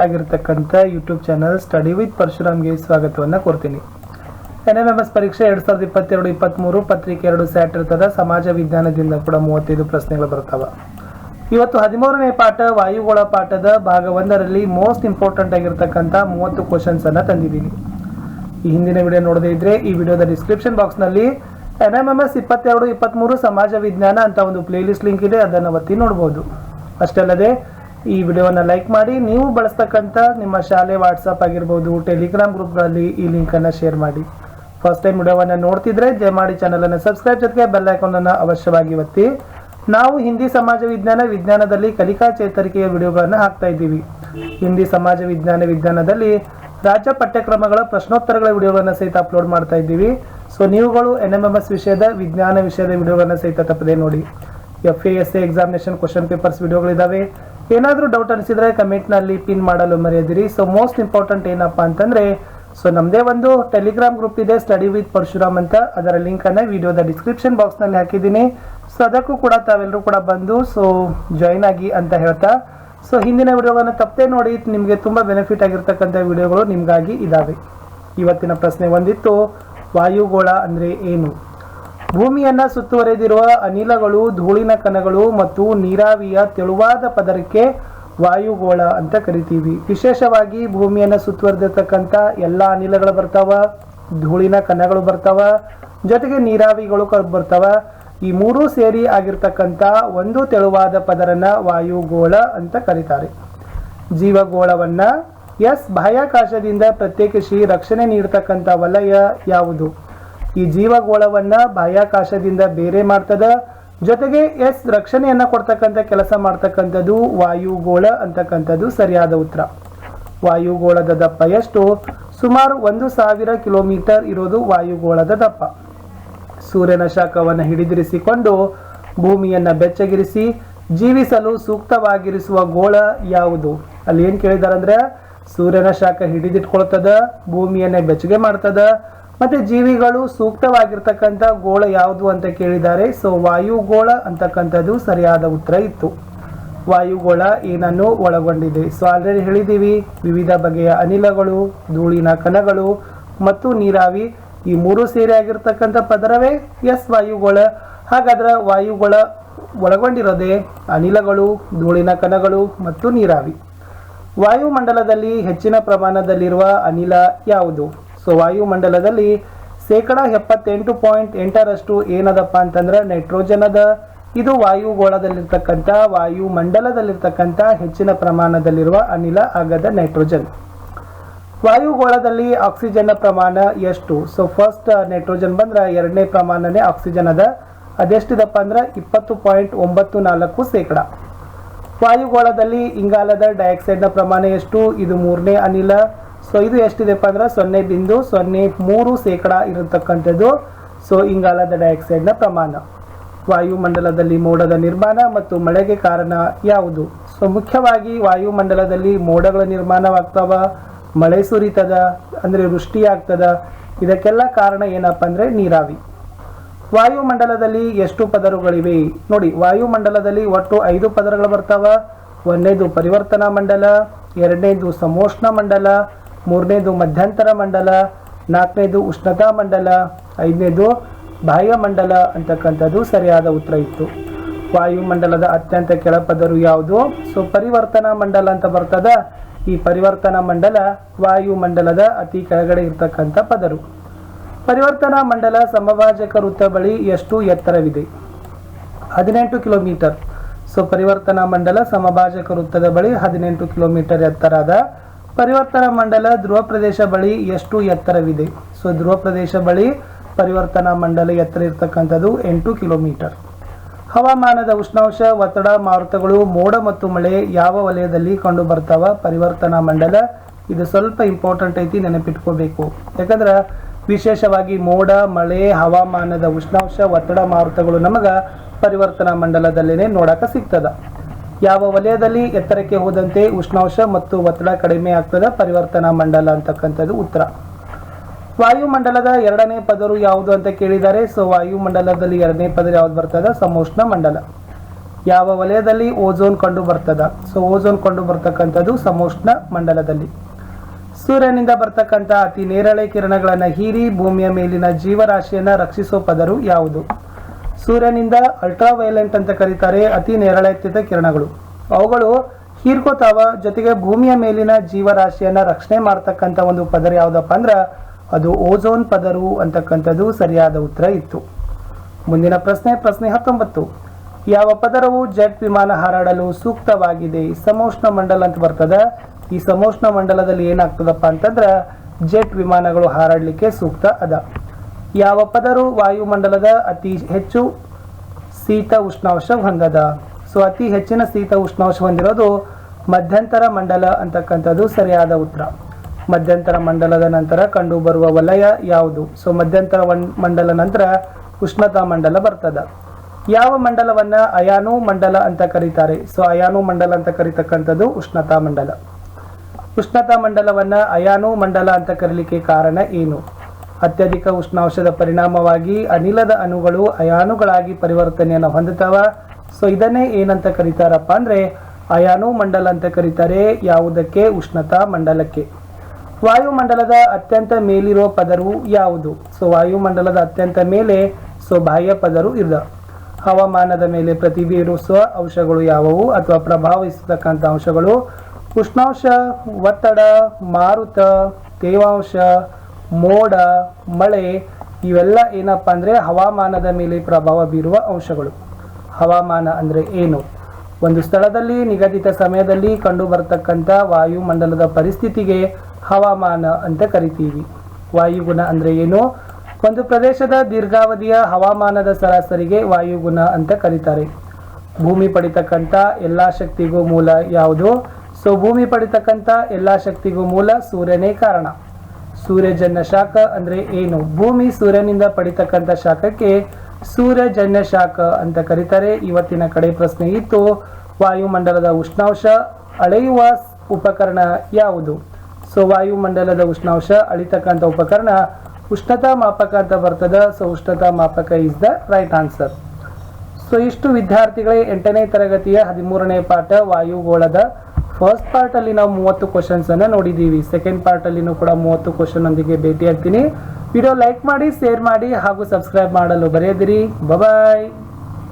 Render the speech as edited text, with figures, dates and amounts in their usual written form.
ಆಗಿರತಕ್ಕಂಥ YouTube channel study with ಪರಶುರಾಮ್ಗೆ ಸ್ವಾಗತವನ್ನು ಕೋರ್ತೀನಿ. NMMS ಪರೀಕ್ಷೆ 2022-23 ಪತ್ರಿಕೆ 2 ಸ್ಯಾಟ್ ಇರ್ತದ. ಸಮಾಜ ವಿಜ್ಞಾನದಿಂದ ಕೂಡ 35 ಪ್ರಶ್ನೆಗಳು ಬರ್ತವೆ. ಇವತ್ತು 13ನೇ ಪಾಠ ವಾಯುಗೋಳ ಪಾಠದ ಭಾಗ 1ರಲ್ಲಿ ಮೋಸ್ಟ್ ಇಂಪಾರ್ಟೆಂಟ್ ಆಗಿರತಕ್ಕಂಥ 30 ಕ್ವಶನ್ಸ್ ಅನ್ನ ತಂದಿದ್ದೀನಿ. ಈ ಹಿಂದಿನ ವಿಡಿಯೋ ನೋಡದೇ ಇದ್ರೆ ಈ ವಿಡಿಯೋದ ಡಿಸ್ಕ್ರಿಪ್ಷನ್ ಬಾಕ್ಸ್ ನಲ್ಲಿ NMMS 22-23 ಸಮಾಜ ವಿಜ್ಞಾನ ಅಂತ ಒಂದು ಪ್ಲೇಲಿಸ್ಟ್ ಲಿಂಕ್ ಇದೆ, ಅದನ್ನು ಒತ್ತಿ ನೋಡಬಹುದು. ಅಷ್ಟೇ ಅಲ್ಲದೆ ಈ ವಿಡಿಯೋವನ್ನು ಲೈಕ್ ಮಾಡಿ, ನೀವು ಬಳಸ್ತಕ್ಕಂಥ ನಿಮ್ಮ ಶಾಲೆ ವಾಟ್ಸಪ್ ಆಗಿರ್ಬೋದು, ಟೆಲಿಗ್ರಾಮ್ ಗ್ರೂಪ್ಗಳಲ್ಲಿ ಈ ಲಿಂಕನ್ನು ಶೇರ್ ಮಾಡಿ. ಫಸ್ಟ್ ಟೈಮ್ ವಿಡಿಯೋವನ್ನು ನೋಡ್ತಿದ್ರೆ ದಯಮಾಡಿ ಚಾನಲನ್ನು ಸಬ್ಸ್ಕ್ರೈಬ್ ಜೊತೆಗೆ ಬೆಲ್ ಐಕಾನನ್ನು ಅವಶ್ಯವಾಗಿ ಒತ್ತಿ. ನಾವು ಹಿಂದಿ ಸಮಾಜ ವಿಜ್ಞಾನದಲ್ಲಿ ಕಲಿಕಾ ಚೇತರಿಕೆಯ ವಿಡಿಯೋಗಳನ್ನು ಹಾಕ್ತಾ ಇದ್ದೀವಿ. ಹಿಂದಿ ಸಮಾಜ ವಿಜ್ಞಾನದಲ್ಲಿ ರಾಜ್ಯ ಪಠ್ಯಕ್ರಮಗಳ ಪ್ರಶ್ನೋತ್ತರಗಳ ವಿಡಿಯೋಗಳನ್ನು ಸಹಿತ ಅಪ್ಲೋಡ್ ಮಾಡ್ತಾ ಇದ್ದೀವಿ. ಸೊ ನೀವುಗಳು NMMS ವಿಜ್ಞಾನ ವಿಷಯದ ವಿಡಿಯೋಗಳನ್ನು ಸಹಿತ ತಪ್ಪದೆ ನೋಡಿ. FASA ಎಕ್ಸಾಮಿನೇಷನ್ ಕ್ವಶನ್ ಪೇಪರ್ಸ್ ವಿಡಿಯೋಗಳಿದ್ದಾವೆ. ಏನಾದರೂ ಡೌಟ್ ಅನಿಸಿದ್ರೆ ಕಮೆಂಟ್ನಲ್ಲಿ ಪಿನ್ ಮಾಡಲು ಮರೆಯದಿರಿ. ಸೊ ಮೋಸ್ಟ್ ಇಂಪಾರ್ಟೆಂಟ್ ಏನಪ್ಪ ಅಂತಂದರೆ, ಸೊ ನಮ್ಮದೇ ಒಂದು ಟೆಲಿಗ್ರಾಮ್ ಗ್ರೂಪ್ ಇದೆ ಸ್ಟಡಿ ವಿತ್ ಪರಶುರಾಮ್ ಅಂತ. ಅದರ ಲಿಂಕನ್ನು ವಿಡಿಯೋದ ಡಿಸ್ಕ್ರಿಪ್ಷನ್ ಬಾಕ್ಸ್ನಲ್ಲಿ ಹಾಕಿದ್ದೀನಿ. ಸೊ ಅದಕ್ಕೂ ಕೂಡ ತಾವೆಲ್ಲರೂ ಕೂಡ ಬಂದು ಜಾಯಿನ್ ಆಗಿ ಅಂತ ಹೇಳ್ತಾ, ಸೊ ಹಿಂದಿನ ವಿಡಿಯೋವನ್ನು ತಪ್ಪದೆ ನೋಡಿ, ನಿಮಗೆ ತುಂಬ ಬೆನಿಫಿಟ್ ಆಗಿರ್ತಕ್ಕಂಥ ವಿಡಿಯೋಗಳು ನಿಮಗಾಗಿ ಇದ್ದಾವೆ. ಇವತ್ತಿನ ಪ್ರಶ್ನೆ ಒಂದಿತ್ತು, ವಾಯುಗೋಳ ಅಂದರೆ ಏನು? ಭೂಮಿಯನ್ನು ಸುತ್ತುವರೆದಿರುವ ಅನಿಲಗಳು, ಧೂಳಿನ ಕಣಗಳು ಮತ್ತು ನೀರಾವಿಯ ತೆಳುವಾದ ಪದರಕ್ಕೆ ವಾಯುಗೋಳ ಅಂತ ಕರಿತೀವಿ. ವಿಶೇಷವಾಗಿ ಭೂಮಿಯನ್ನು ಸುತ್ತುವರೆದಿರ್ತಕ್ಕಂಥ ಎಲ್ಲ ಅನಿಲಗಳು ಬರ್ತಾವ, ಧೂಳಿನ ಕಣಗಳು ಬರ್ತಾವ, ಜೊತೆಗೆ ನೀರಾವಿಗಳು ಬರ್ತಾವ. ಈ ಮೂರೂ ಸೇರಿ ಆಗಿರ್ತಕ್ಕಂಥ ಒಂದು ತೆಳುವಾದ ಪದರನ ವಾಯುಗೋಳ ಅಂತ ಕರೀತಾರೆ. ಜೀವಗೋಳವನ್ನ ಬಾಹ್ಯಾಕಾಶದಿಂದ ಪ್ರತ್ಯೇಕಿಸಿ ರಕ್ಷಣೆ ನೀಡತಕ್ಕಂಥ ವಲಯ ಯಾವುದು? ಈ ಜೀವಗೋಳವನ್ನ ಬಾಹ್ಯಾಕಾಶದಿಂದ ಬೇರೆ ಮಾಡ್ತದ, ಜೊತೆಗೆ ರಕ್ಷಣೆಯನ್ನ ಕೊಡ್ತಕ್ಕಂಥ ಕೆಲಸ ಮಾಡ್ತಕ್ಕಂಥದ್ದು ವಾಯುಗೋಳ ಅಂತಕ್ಕಂಥದ್ದು ಸರಿಯಾದ ಉತ್ತರ. ವಾಯುಗೋಳದ ದಪ್ಪ ಎಷ್ಟು? ಸುಮಾರು 1000 ಕಿಲೋಮೀಟರ್ ಇರೋದು ವಾಯುಗೋಳದ ದಪ್ಪ. ಸೂರ್ಯನ ಶಾಖವನ್ನು ಹಿಡಿದಿರಿಸಿಕೊಂಡು ಭೂಮಿಯನ್ನ ಬೆಚ್ಚಗಿರಿಸಿ ಜೀವಿಸಲು ಸೂಕ್ತವಾಗಿರಿಸುವ ಗೋಳ ಯಾವುದು? ಅಲ್ಲಿ ಏನ್ ಕೇಳಿದಾರೆ ಅಂದ್ರೆ, ಸೂರ್ಯನ ಶಾಖ ಹಿಡಿದಿಟ್ಕೊಳ್ತದ, ಭೂಮಿಯನ್ನೇ ಬೆಚ್ಚಗೆ ಮಾಡ್ತದ, ಮತ್ತೆ ಜೀವಿಗಳು ಸೂಕ್ತವಾಗಿರ್ತಕ್ಕಂಥ ಗೋಳ ಯಾವುದು ಅಂತ ಕೇಳಿದ್ದಾರೆ. ಸೊ ವಾಯುಗೋಳ ಅಂತಕ್ಕಂಥದ್ದು ಸರಿಯಾದ ಉತ್ತರ ಇತ್ತು. ವಾಯುಗೋಳ ಏನನ್ನು ಒಳಗೊಂಡಿದೆ? ಸೊ ಆಲ್ರೆಡಿ ಹೇಳಿದ್ದೀವಿ, ವಿವಿಧ ಬಗೆಯ ಅನಿಲಗಳು, ಧೂಳಿನ ಕಣಗಳು ಮತ್ತು ನೀರಾವಿ, ಈ ಮೂರು ಸೇರಿ ಆಗಿರ್ತಕ್ಕಂಥ ಪದರವೇ ವಾಯುಗೋಳ. ಹಾಗಾದ್ರೆ ವಾಯುಗೋಳ ಒಳಗೊಂಡಿರೋದೇ ಅನಿಲಗಳು, ಧೂಳಿನ ಕಣಗಳು ಮತ್ತು ನೀರಾವಿ. ವಾಯುಮಂಡಲದಲ್ಲಿ ಹೆಚ್ಚಿನ ಪ್ರಮಾಣದಲ್ಲಿರುವ ಅನಿಲ ಯಾವುದು? ಸೊ ವಾಯುಮಂಡಲದಲ್ಲಿ 78.8% ಏನದಪ್ಪ ಅಂತಂದ್ರೆ ನೈಟ್ರೋಜನ್ ಅದ. ಇದು ವಾಯುಗೋಳದಲ್ಲಿರ್ತಕ್ಕಂಥ ವಾಯುಮಂಡಲದಲ್ಲಿರ್ತಕ್ಕಂಥ ಹೆಚ್ಚಿನ ಪ್ರಮಾಣದಲ್ಲಿರುವ ಅನಿಲ ಆಗದ ನೈಟ್ರೋಜನ್. ವಾಯುಗೋಳದಲ್ಲಿ ಆಕ್ಸಿಜನ್ ಪ್ರಮಾಣ ಎಷ್ಟು? ಸೊ ಫಸ್ಟ್ ನೈಟ್ರೋಜನ್ ಬಂದ್ರೆ ಎರಡನೇ ಪ್ರಮಾಣನೇ ಆಕ್ಸಿಜನ್ ಅದ. ಅದೆಷ್ಟಿದಪ್ಪ ಅಂದ್ರೆ 20.94%. ವಾಯುಗೋಳದಲ್ಲಿ ಇಂಗಾಲದ ಡೈಆಕ್ಸೈಡ್ನ ಪ್ರಮಾಣ ಎಷ್ಟು? ಇದು ಮೂರನೇ ಅನಿಲ. ಸೊ ಇದು ಎಷ್ಟಿದೆಪ್ಪ ಅಂದ್ರೆ 0.03% ಇರತಕ್ಕಂಥದ್ದು. ಸೊ ಇಂಗಾಲದ ಡೈಆಕ್ಸೈಡ್ನ ಪ್ರಮಾಣ. ವಾಯುಮಂಡಲದಲ್ಲಿ ಮೋಡದ ನಿರ್ಮಾಣ ಮತ್ತು ಮಳೆಗೆ ಕಾರಣ ಯಾವುದು? ಸೊ ಮುಖ್ಯವಾಗಿ ವಾಯುಮಂಡಲದಲ್ಲಿ ಮೋಡಗಳ ನಿರ್ಮಾಣವಾಗ್ತಾವ, ಮಳೆ ಸುರಿತದ ಅಂದ್ರೆ ವೃಷ್ಟಿ ಆಗ್ತದ. ಇದಕ್ಕೆಲ್ಲ ಕಾರಣ ಏನಪ್ಪ ಅಂದ್ರೆ ನೀರಾವಿ. ವಾಯುಮಂಡಲದಲ್ಲಿ ಎಷ್ಟು ಪದರಗಳಿವೆ? ನೋಡಿ, ವಾಯುಮಂಡಲದಲ್ಲಿ ಒಟ್ಟು 5 ಪದರಗಳು ಬರ್ತಾವ. ಒಂದನೇದು ಪರಿವರ್ತನಾ ಮಂಡಲ, ಎರಡನೇದು ಸಮೋಷ್ಣ ಮಂಡಲ, ಮೂರನೇದು ಮಧ್ಯಂತರ ಮಂಡಲ, ನಾಲ್ಕನೇದು ಉಷ್ಣತಾ ಮಂಡಲ, ಐದನೇದು ಬಾಹ್ಯ ಮಂಡಲ ಅಂತಕ್ಕಂಥದ್ದು ಸರಿಯಾದ ಉತ್ತರ ಇತ್ತು. ವಾಯುಮಂಡಲದ ಅತ್ಯಂತ ಕೆಳಪದರು ಯಾವುದು? ಸೊ ಪರಿವರ್ತನಾ ಮಂಡಲ ಅಂತ ಬರ್ತದ. ಈ ಪರಿವರ್ತನಾ ಮಂಡಲ ವಾಯುಮಂಡಲದ ಅತಿ ಕೆಳಗಡೆ ಇರ್ತಕ್ಕಂಥ ಪದರು. ಪರಿವರ್ತನಾ ಮಂಡಲ ಸಮಭಾಜಕ ವೃತ್ತ ಬಳಿ ಎಷ್ಟು ಎತ್ತರವಿದೆ? 18 ಕಿಲೋಮೀಟರ್. ಸೊ ಪರಿವರ್ತನಾ ಮಂಡಲ ಸಮಭಾಜಕ ವೃತ್ತದ ಬಳಿ 18 ಕಿಲೋಮೀಟರ್ ಎತ್ತರ ಅದ. ಪರಿವರ್ತನಾ ಮಂಡಲ ಧ್ರುವ ಪ್ರದೇಶ ಬಳಿ ಎಷ್ಟು ಎತ್ತರವಿದೆ? ಸೊ ಧ್ರುವ ಪ್ರದೇಶ ಬಳಿ ಪರಿವರ್ತನಾ ಮಂಡಲ ಎತ್ತರ ಇರ್ತಕ್ಕಂಥದ್ದು 8 ಕಿಲೋಮೀಟರ್. ಹವಾಮಾನದ ಉಷ್ಣಾಂಶ, ಒತ್ತಡ, ಮಾರುತಗಳು, ಮೋಡ ಮತ್ತು ಮಳೆ ಯಾವ ವಲಯದಲ್ಲಿ ಕಂಡು ಬರ್ತಾವ? ಪರಿವರ್ತನಾ ಮಂಡಲ. ಇದು ಸ್ವಲ್ಪ ಇಂಪಾರ್ಟೆಂಟ್ ಐತಿ, ನೆನಪಿಟ್ಕೋಬೇಕು. ಯಾಕಂದ್ರೆ ವಿಶೇಷವಾಗಿ ಮೋಡ, ಮಳೆ, ಹವಾಮಾನದ ಉಷ್ಣಾಂಶ, ಒತ್ತಡ, ಮಾರುತಗಳು ನಮಗ ಪರಿವರ್ತನಾ ಮಂಡಲದಲ್ಲೇನೆ ನೋಡಕ ಸಿಗ್ತದ. ಯಾವ ವಲಯದಲ್ಲಿ ಎತ್ತರಕ್ಕೆ ಹೋದಂತೆ ಉಷ್ಣಾಂಶ ಮತ್ತು ಒತ್ತಡ ಕಡಿಮೆ ಆಗ್ತದ? ಪರಿವರ್ತನಾ ಮಂಡಲ ಅಂತಕ್ಕಂಥದ್ದು ಉತ್ತರ. ವಾಯುಮಂಡಲದ ಎರಡನೇ ಪದರು ಯಾವುದು ಅಂತ ಕೇಳಿದ್ದಾರೆ. ಸೊ ವಾಯುಮಂಡಲದಲ್ಲಿ ಎರಡನೇ ಪದರ ಯಾವ್ದು ಬರ್ತದ? ಸಮೋಷ್ಣ ಮಂಡಲ. ಯಾವ ವಲಯದಲ್ಲಿ ಓಝೋನ್ ಕಂಡು ಬರ್ತದ? ಸೊ ಓಝೋನ್ ಕಂಡು ಬರ್ತಕ್ಕಂಥದ್ದು ಸಮೋಷ್ಣ ಮಂಡಲದಲ್ಲಿ. ಸೂರ್ಯನಿಂದ ಬರ್ತಕ್ಕಂಥ ಅತಿ ನೇರಳೆ ಕಿರಣಗಳನ್ನು ಹೀರಿ ಭೂಮಿಯ ಮೇಲಿನ ಜೀವರಾಶಿಯನ್ನ ರಕ್ಷಿಸೋ ಪದರು ಯಾವುದು? ಸೂರ್ಯನಿಂದ ಅಲ್ಟ್ರಾವೈಲೆಂಟ್ ಅಂತ ಕರೀತಾರೆ ಅತಿ ನೇರಳೆತ್ತಿದ ಕಿರಣಗಳು. ಅವುಗಳು ಹೀರ್ಕೋತಾವ, ಜೊತೆಗೆ ಭೂಮಿಯ ಮೇಲಿನ ಜೀವರಾಶಿಯನ್ನ ರಕ್ಷಣೆ ಮಾಡ್ತಕ್ಕಂಥ ಒಂದು ಪದರ ಯಾವುದಪ್ಪ ಅಂದ್ರೆ ಅದು ಓಝೋನ್ ಪದರು ಅಂತಕ್ಕಂಥದ್ದು ಸರಿಯಾದ ಉತ್ತರ ಇತ್ತು. ಮುಂದಿನ ಪ್ರಶ್ನೆ 19. ಯಾವ ಪದರವು ಜೆಟ್ ವಿಮಾನ ಹಾರಾಡಲು ಸೂಕ್ತವಾಗಿದೆ? ಸಮೋಷ್ಣ ಮಂಡಲ ಅಂತ ಬರ್ತದ. ಈ ಸಮೋಷ್ಣ ಮಂಡಲದಲ್ಲಿ ಏನಾಗ್ತದಪ್ಪ ಅಂತಂದ್ರೆ ಜೆಟ್ ವಿಮಾನಗಳು ಹಾರಾಡಲಿಕ್ಕೆ ಸೂಕ್ತ ಅದ. ಯಾವ ಪದರು ವಾಯುಮಂಡಲದ ಅತಿ ಹೆಚ್ಚು ಶೀತ ಉಷ್ಣಾಂಶ ಹೊಂದದ? ಸೊ ಅತಿ ಹೆಚ್ಚಿನ ಶೀತ ಉಷ್ಣಾಂಶ ಹೊಂದಿರೋದು ಮಧ್ಯಂತರ ಮಂಡಲ ಅಂತಕ್ಕಂಥದ್ದು ಸರಿಯಾದ ಉತ್ತರ. ಮಧ್ಯಂತರ ಮಂಡಲದ ನಂತರ ಕಂಡು ಬರುವ ವಲಯ ಯಾವುದು? ಸೊ ಮಧ್ಯಂತರ ಮಂಡಲ ನಂತರ ಉಷ್ಣತಾ ಮಂಡಲ ಬರ್ತದ. ಯಾವ ಮಂಡಲವನ್ನ ಅಯಾನು ಮಂಡಲ ಅಂತ ಕರೀತಾರೆ? ಸೊ ಅಯಾನು ಮಂಡಲ ಅಂತ ಕರೀತಕ್ಕಂಥದ್ದು ಉಷ್ಣತಾ ಮಂಡಲ. ಉಷ್ಣತಾ ಮಂಡಲವನ್ನ ಅಯಾನು ಮಂಡಲ ಅಂತ ಕರೀಲಿಕ್ಕೆ ಕಾರಣ ಏನು? ಅತ್ಯಧಿಕ ಉಷ್ಣಾಂಶದ ಪರಿಣಾಮವಾಗಿ ಅನಿಲದ ಅಣುಗಳು ಅಯಾನುಗಳಾಗಿ ಪರಿವರ್ತನೆಯನ್ನು ಹೊಂದುತ್ತವ. ಸೊ ಇದನ್ನೇ ಏನಂತ ಕರೀತಾರಪ್ಪ ಅಂದ್ರೆ ಅಯಾನು ಮಂಡಲ ಅಂತ ಕರೀತಾರೆ. ಯಾವುದಕ್ಕೆ? ಉಷ್ಣತಾ ಮಂಡಲಕ್ಕೆ. ವಾಯುಮಂಡಲದ ಅತ್ಯಂತ ಮೇಲಿರುವ ಪದರು ಯಾವುದು? ಸೊ ವಾಯುಮಂಡಲದ ಅತ್ಯಂತ ಮೇಲೆ ಬಾಹ್ಯ ಪದರು ಇರದ. ಹವಾಮಾನದ ಮೇಲೆ ಪ್ರತಿಬೀರಿಸುವ ಅಂಶಗಳು ಯಾವುವು ಅಥವಾ ಪ್ರಭಾವಿಸತಕ್ಕಂಥ ಅಂಶಗಳು? ಉಷ್ಣಾಂಶ, ಒತ್ತಡ, ಮಾರುತ, ತೇವಾಂಶ, ಮೋಡ, ಮಳೆ ಇವೆಲ್ಲ ಏನಪ್ಪ ಅಂದ್ರೆ ಹವಾಮಾನದ ಮೇಲೆ ಪ್ರಭಾವ ಬೀರುವ ಅಂಶಗಳು. ಹವಾಮಾನ ಅಂದ್ರೆ ಏನು? ಒಂದು ಸ್ಥಳದಲ್ಲಿ ನಿಗದಿತ ಸಮಯದಲ್ಲಿ ಕಂಡು ಬರತಕ್ಕಂಥ ವಾಯುಮಂಡಲದ ಪರಿಸ್ಥಿತಿಗೆ ಹವಾಮಾನ ಅಂತ ಕರಿತೀವಿ. ವಾಯುಗುಣ ಅಂದ್ರೆ ಏನು? ಒಂದು ಪ್ರದೇಶದ ದೀರ್ಘಾವಧಿಯ ಹವಾಮಾನದ ಸರಾಸರಿಗೆ ವಾಯುಗುಣ ಅಂತ ಕರೀತಾರೆ. ಭೂಮಿ ಪಡಿತಕ್ಕಂಥ ಎಲ್ಲಾ ಶಕ್ತಿಗೂ ಮೂಲ ಯಾವುದು? ಸೊ ಭೂಮಿ ಪಡಿತಕ್ಕಂಥ ಎಲ್ಲಾ ಶಕ್ತಿಗೂ ಮೂಲ ಸೂರ್ಯನೇ ಕಾರಣ. ಸೂರ್ಯಜನ್ಯ ಶಾಖ ಅಂದ್ರೆ ಏನು? ಭೂಮಿ ಸೂರ್ಯನಿಂದ ಪಡಿತಕ್ಕಂಥ ಶಾಖಕ್ಕೆ ಸೂರ್ಯಜನ್ಯ ಶಾಖ ಅಂತ ಕರೀತಾರೆ. ಇವತ್ತಿನ ಕಡೆ ಪ್ರಶ್ನೆ ಇತ್ತು, ವಾಯುಮಂಡಲದ ಉಷ್ಣಾಂಶ ಅಳೆಯುವ ಉಪಕರಣ ಯಾವುದು? ಸೊ ವಾಯುಮಂಡಲದ ಉಷ್ಣಾಂಶ ಅಳಿತಕ್ಕಂಥ ಉಪಕರಣ ಉಷ್ಣತಾ ಮಾಪಕ ಅಂತ ಬರ್ತದ. ಸೊ ಉಷ್ಣತಾ ಮಾಪಕ is the right answer. So ಇಷ್ಟು ವಿದ್ಯಾರ್ಥಿಗಳೇ 8ನೇ ತರಗತಿಯ 13ನೇ ಪಾಠ ವಾಯುಗೋಳದ ಫಸ್ಟ್ ಪಾರ್ಟ್ ಅಲ್ಲಿ ನಾವು 30 ಕ್ವಶನ್ಸ್ ಅನ್ನ ನೋಡಿದೀವಿ. ಸೆಕೆಂಡ್ ಪಾರ್ಟ್ ಅಲ್ಲಿನೂ ಕೂಡ 30 ಕ್ವಶನ್ ಒಂದಿಗೆ ಭೇಟಿ ಆಗ್ತೀನಿ. ವಿಡಿಯೋ ಲೈಕ್ ಮಾಡಿ, ಶೇರ್ ಮಾಡಿ ಹಾಗೂ ಸಬ್ಸ್ಕ್ರೈಬ್ ಮಾಡಲು ಬರೆಯದಿರಿ. ಬಾಯ್.